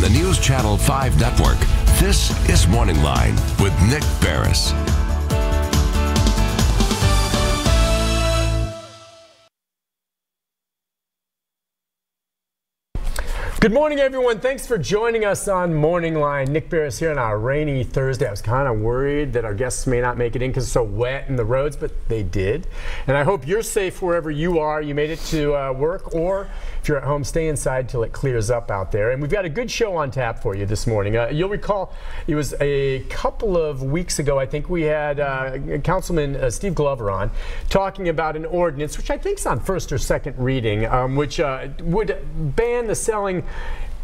on the News Channel 5 network. This is Morning Line with Nick Barris. Good morning, everyone. Thanks for joining us on Morning Line. Nick Barris here on our rainy Thursday. I was kind of worried that our guests may not make it in because it's so wet in the roads, but they did. And I hope you're safe wherever you are. You made it to work, or if you're at home, stay inside till it clears up out there. And we've got a good show on tap for you this morning. You'll recall it was a couple of weeks ago, I think we had Councilman Steve Glover on talking about an ordinance, which I think is on first or second reading, which would ban the selling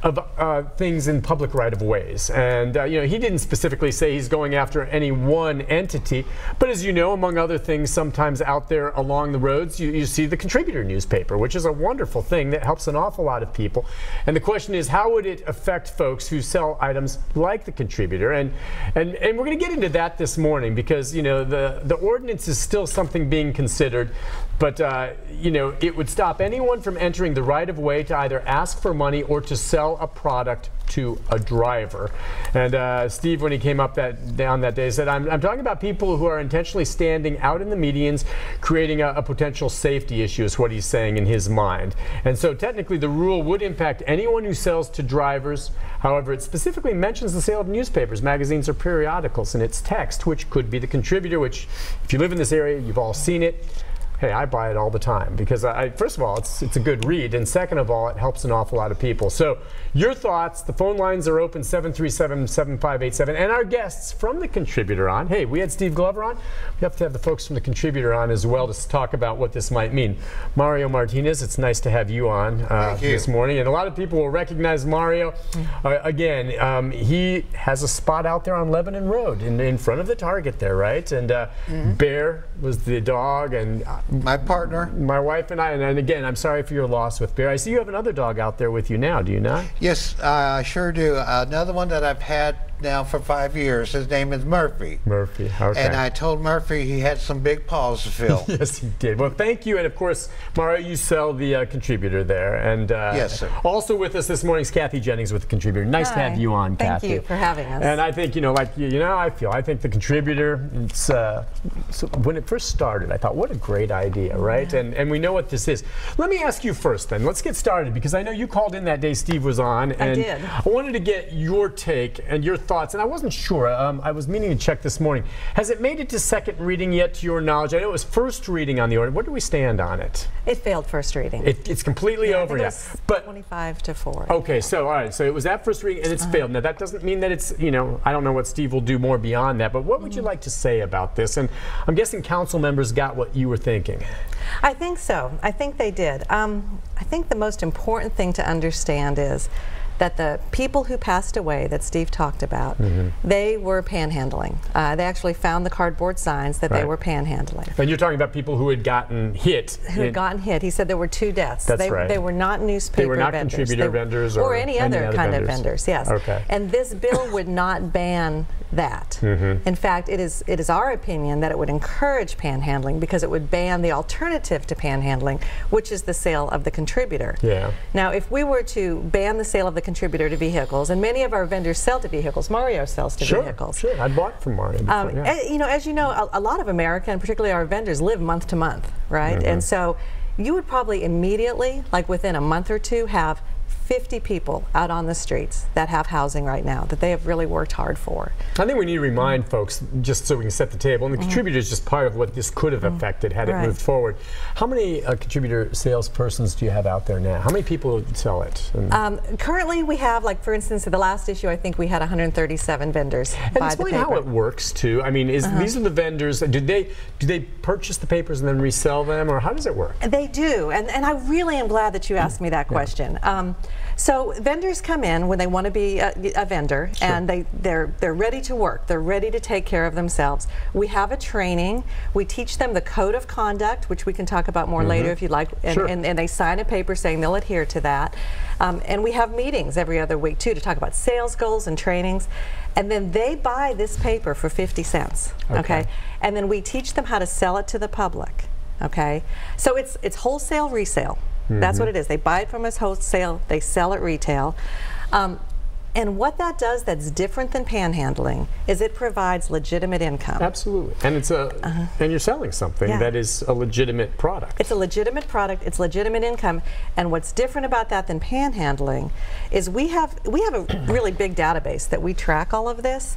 of things in public right-of-ways. And you know, he didn't specifically say he's going after any one entity, but as you know, among other things, sometimes out there along the roads you see the contributor newspaper, which is a wonderful thing that helps an awful lot of people. And the question is, how would it affect folks who sell items like the contributor? And we're going to get into that this morning, because you know, the ordinance is still something being considered, but you know, it would stop anyone from entering the right-of-way to either ask for money or to sell a product to a driver. And Steve, when he came up down that day, said, I'm talking about people who are intentionally standing out in the medians, creating a potential safety issue, is what he's saying in his mind. And so technically the rule would impact anyone who sells to drivers. However, it specifically mentions the sale of newspapers, magazines, or periodicals in its text, which could be the contributor, which if you live in this area, you've all seen it. Hey, I buy it all the time because first of all, it's a good read, and second of all, it helps an awful lot of people. So your thoughts, the phone lines are open, 737-7587, and our guests from the contributor on. Hey, we had Steve Glover on. We have to have the folks from the contributor on as well to talk about what this might mean. Mario Martinez, it's nice to have you on this morning, and a lot of people will recognize Mario. Again, he has a spot out there on Lebanon Road in front of the Target there, right? And Bear was the dog, and my partner, my wife, and I. And again, I'm sorry for your loss with Bear. I see you have another dog out there with you now, do you not? Yes, I sure do. Another one that I've had now for 5 years. His name is Murphy. Murphy, okay. And I told Murphy he had some big paws to fill. Yes, he did. Well, thank you. And of course, Mario, you sell the contributor there. And yes, sir. Also with us this morning is Kathy Jennings with the contributor. Nice to have you on, Kathy. Thank you for having us. And I think, you know, like, you know, I think the contributor, it's, so when it first started, I thought, what a great idea, right? Yeah. And we know what this is. Let me ask you first then. Let's get started, because I know you called in that day Steve was on. And I did. I wanted to get your take and your thoughts, and I wasn't sure. I was meaning to check this morning. Has it made it to second reading yet, to your knowledge? I know it was first reading on the order. Where do we stand on it? It failed first reading. It's completely over now. But 25-4. Okay, so all right, so it was that first reading and it's failed. Now that doesn't mean that it's, you know, I don't know what Steve will do more beyond that, but what would you like to say about this? And I'm guessing council members got what you were thinking. I think so. I think they did. I think the most important thing to understand is that the people who passed away that Steve talked about, they were panhandling. They actually found the cardboard signs that they were panhandling. And you're talking about people who had gotten hit. Who had gotten hit. He said there were 2 deaths. That's right. They were not newspaper vendors. They were not contributor vendors or any other kind vendors. of vendors, yes. Okay. And this bill would not ban that. In fact, it is our opinion that it would encourage panhandling, because it would ban the alternative to panhandling, which is the sale of the contributor. Yeah. Now, if we were to ban the sale of the contributor to vehicles, and many of our vendors sell to vehicles, Mario sells to vehicles. Sure, I bought from Mario before, yeah. As you know, a lot of America, and particularly our vendors, live month to month, right? And so you would probably immediately, like within a month or two, have 50 people out on the streets that have housing right now that they have really worked hard for. I think we need to remind folks, just so we can set the table, and the contributor is just part of what this could have affected had it moved forward. How many contributor salespersons do you have out there now? How many people sell it? Currently we have, like for instance, the last issue, I think we had 137 vendors and buy the paper. Explain how it works too. I mean, these are the vendors. Do they purchase the papers and then resell them, or how does it work? They do, and I really am glad that you asked me that question. So vendors come in when they want to be a vendor, and they're ready to work. They're ready to take care of themselves. We have a training. We teach them the code of conduct, which we can talk about more later if you'd like, and they sign a paper saying they'll adhere to that. And we have meetings every other week too to talk about sales goals and trainings. And then they buy this paper for 50 cents, okay? And then we teach them how to sell it to the public, okay? So it's wholesale resale. That's what it is. They buy it from us wholesale, they sell it retail. And what that does that's different than panhandling is it provides legitimate income. Absolutely. And it's and you're selling something that is a legitimate product. It's a legitimate product, it's legitimate income. And what's different about that than panhandling is we have a really big database that we track all of this.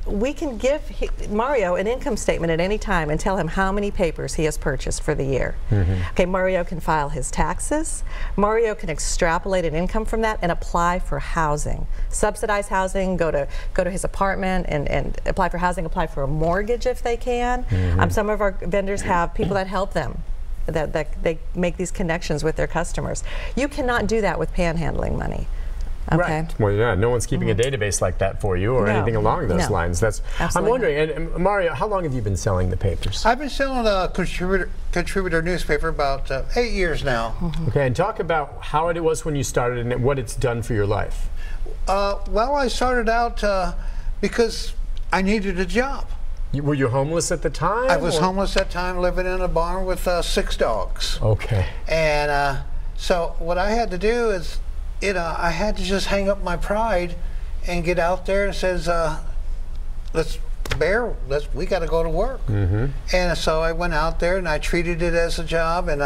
We can give Mario an income statement at any time and tell him how many papers he has purchased for the year. Okay, Mario can file his taxes. Mario can extrapolate an income from that and apply for housing. Subsidized housing, go to his apartment and apply for housing, apply for a mortgage if they can. Some of our vendors have people that help them, that they make these connections with their customers. You cannot do that with panhandling money. Okay. Right. Well, yeah, no one's keeping a database like that for you or anything along those lines. That's. I'm wondering, and Mario, how long have you been selling the papers? I've been selling a contributor newspaper about 8 years now. Okay, and talk about how it was when you started and what it's done for your life. Well, I started out because I needed a job. Were you homeless at the time? I was homeless at the time, living in a barn with 6 dogs. Okay. And so what I had to do is, I had to just hang up my pride and get out there and says, we got to go to work. And so I went out there and I treated it as a job, and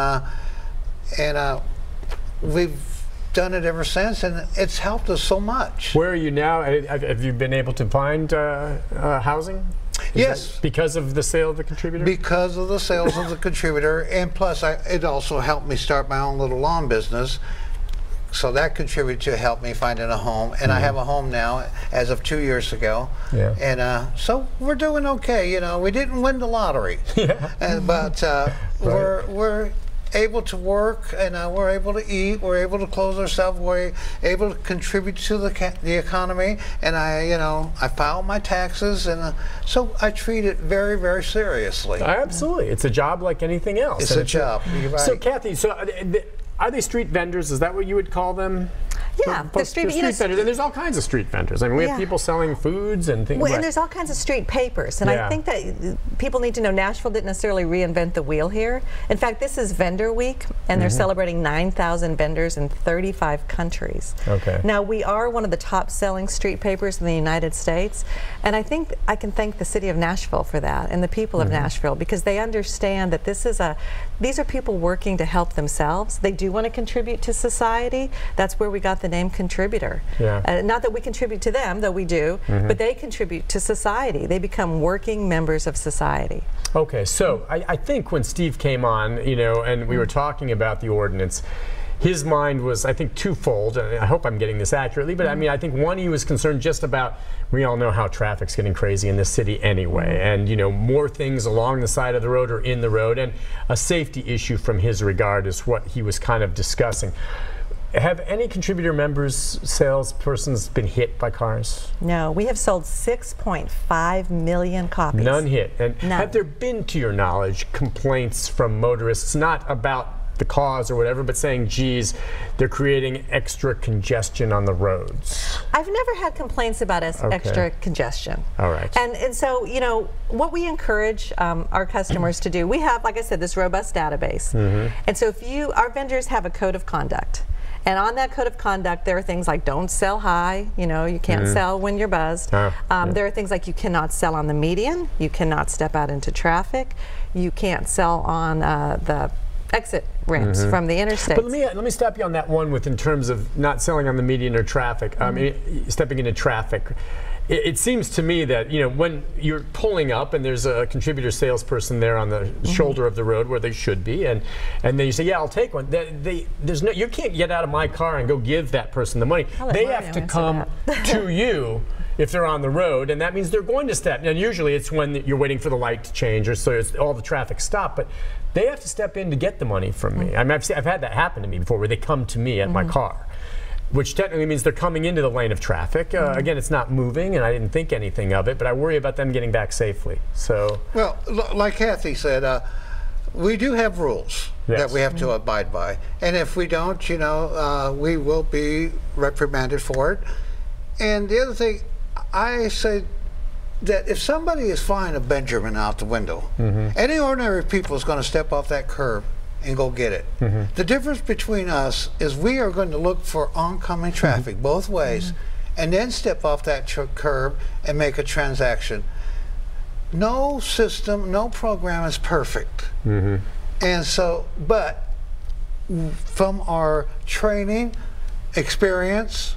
we've done it ever since, and it's helped us so much. Where are you now? Have you been able to find housing? Yes. Because of the sale of the contributor? Because of the sales of the contributor, and plus it also helped me start my own little lawn business. So that contributed to help me finding a home, and I have a home now as of 2 years ago. Yeah. And so we're doing okay. You know, we didn't win the lottery, but we're able to work, and we're able to eat. We're able to clothe ourselves. We're able to contribute to the economy. And I file my taxes, and so I treat it very, very seriously. Absolutely, it's a job like anything else. It's a job. You're right. So, Kathy, are they street vendors? Is that what you would call them? Yeah, the street vendors. And there's all kinds of street vendors. I mean, we have people selling foods and things. Well, and there's all kinds of street papers. And I think that people need to know Nashville didn't necessarily reinvent the wheel here. In fact, this is Vendor Week, and they're celebrating 9,000 vendors in 35 countries. Okay. Now, we are one of the top-selling street papers in the United States, and I think I can thank the city of Nashville for that, and the people of Nashville, because they understand that these are people working to help themselves. They do want to contribute to society. That's where we got the name contributor. Not that we contribute to them, though we do, but they contribute to society. They become working members of society. Okay, so I think when Steve came on, and we were talking about the ordinance, his mind was, I think, twofold. I hope I'm getting this accurately, but I mean, I think one, he was concerned just about, we all know how traffic's getting crazy in this city anyway, and more things along the side of the road or in the road, and a safety issue from his regard is what he was kind of discussing. Have any contributor members, salespersons been hit by cars? No, we have sold 6.5 million copies. None hit. And have there been, to your knowledge, complaints from motorists, not about the cause or whatever, but saying, geez, they're creating extra congestion on the roads? I've never had complaints about extra congestion. All right. And so, what we encourage our customers to do, we have, like I said, this robust database. And so our vendors have a code of conduct. And on that code of conduct, there are things like don't sell high, you can't sell when you're buzzed. There are things like you cannot sell on the median, you cannot step out into traffic, you can't sell on the exit ramps from the interstate. But let me stop you on that one in terms of not selling on the median or traffic, stepping into traffic. It seems to me that when you're pulling up and there's a contributor salesperson there on the shoulder of the road where they should be, and then you say, yeah, I'll take one. You can't get out of my car and go give that person the money. They have to come to you if they're on the road, and that means they're going to step. And usually it's when you're waiting for the light to change, or so all the traffic stopped. But they have to step in to get the money from me. I mean, I've had that happen to me before, where they come to me at my car, which technically means they're coming into the lane of traffic. Again, it's not moving, and I didn't think anything of it, but I worry about them getting back safely. So, well, like Kathy said, we do have rules that we have to abide by, and if we don't, we will be reprimanded for it. And the other thing, I say that if somebody is flying a Benjamin out the window, any ordinary people is going to step off that curb and go get it. The difference between us is we are going to look for oncoming traffic both ways, and then step off that curb and make a transaction. No system, no program is perfect. And so, but from our training, experience,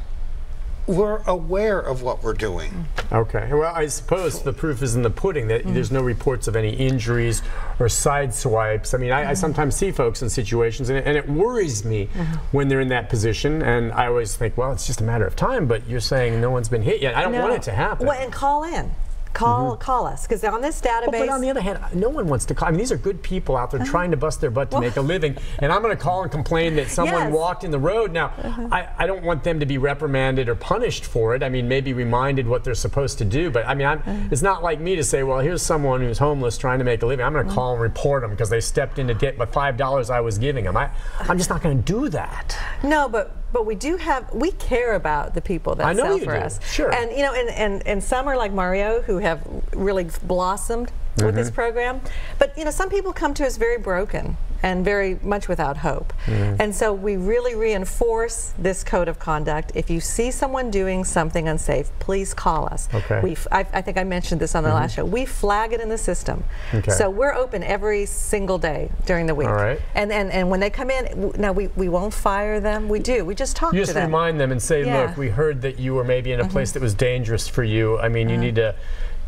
we're aware of what we're doing. Okay. Well, I suppose the proof is in the pudding that there's no reports of any injuries or side swipes. I mean, I sometimes see folks in situations, and it worries me when they're in that position. And I always think, well, it's just a matter of time. But you're saying no one's been hit yet. I don't want it to happen. Well, and call in. Call us, because on this database. But on the other hand, no one wants to call. I mean, these are good people out there trying to bust their butt to make a living, and I'm going to call and complain that someone walked in the road. Now, I don't want them to be reprimanded or punished for it. I mean, maybe reminded what they're supposed to do. But I mean, it's not like me to say, well, here's someone who's homeless trying to make a living. I'm going to call and report them because they stepped in to get my $5 I was giving them. I'm just not going to do that. No, but we care about the people that sell for us. Sure. And you know, and some are like Mario, who have really blossomed with this program. But you know, some people come to us very broken and very much without hope. And so we really reinforce this code of conduct. If you see someone doing something unsafe, please call us. Okay. I think I mentioned this on the last show. We flag it in the system. Okay. So we're open every single day during the week. All right. And when they come in, now we won't fire them. We do. We just talk to them. You just remind them and say, look, we heard that you were maybe in a place that was dangerous for you. I mean, you need to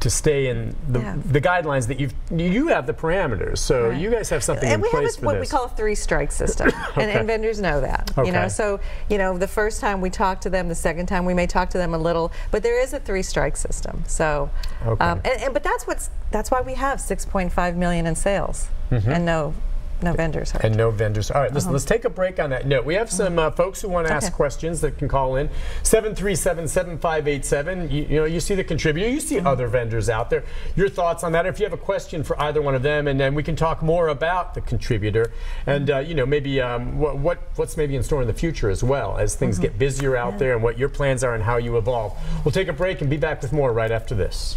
stay in the guidelines that you have the parameters. So you guys have something in place for this. And we have what we call a 3-strike system, and vendors know that. You know, so you know, the first time we talk to them, the second time we may talk to them a little, but there is a 3-strike system. So, but that's why we have 6.5 million in sales and no vendors hurt. And no vendors. All right, listen, let's take a break on that note. We have some folks who want to ask questions that can call in. 737-7587. You know, you see the contributor. You see other vendors out there. Your thoughts on that? Or if you have a question for either one of them, and then we can talk more about the contributor and, you know, maybe what's maybe in store in the future as well as things get busier out there and what your plans are and how you evolve. We'll take a break and be back with more right after this.